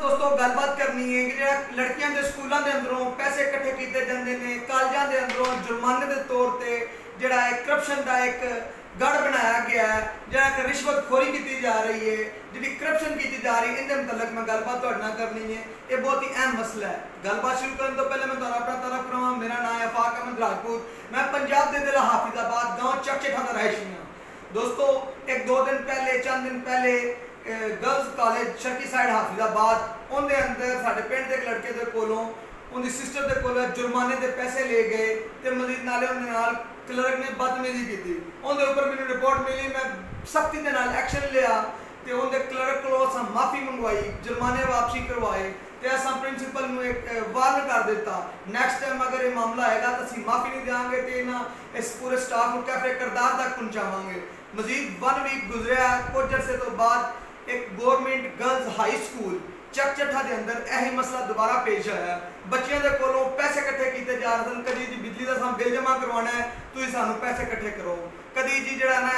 दोस्तों गलबात करनी है कि जो लड़कियां के स्कूलों के अंदरों पैसे इकट्ठे किए जाते हैं, कॉलेजों के अंदरों जुर्माने के तौर पर जोड़ा है करप्शन का एक गढ़ बनाया गया है, जो रिश्वतखोरी की जा रही है, जी करप्शन की जा रही है, इनके मतलब मैं गलबात करनी है। ये बहुत ही अहम मसला है। गलबात शुरू करने तो पहले मैं अपना तारफ करावां। मेरा नाम है फाक अहमद राजपूत। मैं पंजाब के जिला हाफिजाबाद गाँव चकचेठा का रहायशी हाँ। दोस्तों एक दो दिन पहले चंद दिन पहले girls college Sharki side Hafizabad उनके अंदर साढ़े पिंड के एक लड़के के कोलों उनकी सिस्टर के कोलों जुर्माने के पैसे ले गए तो मजीद नाले उनके नाल क्लर्क ने बदतमीजी की। उनके ऊपर मैंने रिपोर्ट मिली, मैं सख्ती के नाल एक्शन लिया तो उनके क्लर्क को असां माफ़ी मंगवाई, जुर्माने वापसी करवाए तो असां प्रिंसीपल में एक वार्न कर दिता नैक्सट टाइम अगर ये मामला आएगा तो असीं माफ़ी नहीं देंगे तो इन्हां इस पूरे स्टाफ को कैफे किरदार तक पहुँचावांगे। मजीद 1 वीक गुजरिया, कुछ अरसे तो बाद एक गवर्नमेंट गर्ल्स हाई स्कूल चकचठा के अंदर यही मसला दोबारा पेश आया। बच्चों के कोलों पैसे इकट्ठे किए जा रहे हैं, कभी जी बिजली का सानू बिल जमा करवाना है तो सानू पैसे इकट्ठे करो, कभी जी जो ना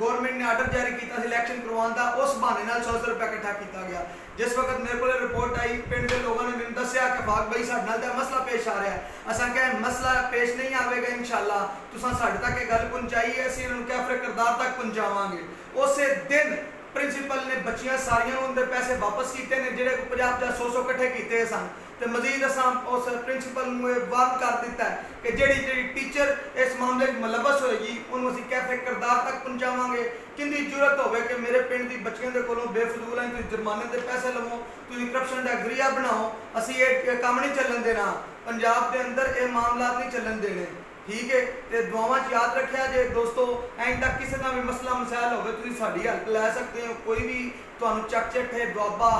गवर्नमेंट ने आर्डर जारी किया इलैक्शन करवाने का उस बहाने 100 रुपया इकट्ठा किया गया। जिस वक्त मेरे को रिपोर्ट आई पिंड के लोगों ने मैंने दसिया कि फाक भाई साडे नाल तां मसला पेश आ रहा है, असां कहा मसला पेश नहीं आएगा इंशाअल्लाह, तुसां साडे तक गल पहुँचाई है, असीं इन्हां कैफरे किरदार तक पहुँचावांगे। उस दिन प्रिंसीपल ने बच्चियां सारियां उनके पैसे वापस किए हैं जो 50-100 इकट्ठे किए सन तो मजीद असां उस प्रिंसीपल ने वार्न कर दिता है कि जी टीचर इस मामले में मुलवस होएगी उन्होंने असीं कैफे किरदार तक पहुँचावांगे। किंदी जरूरत होवे कि मेरे पिंड की बच्चियों के कोलों बेफजूल है तुसीं जुर्माने के पैसे लवो, तुसीं करप्शन का जरिया बनाओ, असीं ये काम नहीं चलन देना, पंजाब के अंदर ये मामला नहीं चलन देने, ठीक है। तो दुआवां याद रखिया जे दोस्तों, एंड तक किसी का भी मसला मसाइल हो तुसीं साडी हेल्प लै सकते हो, कोई भी तुहानूं चकचट है दुआबा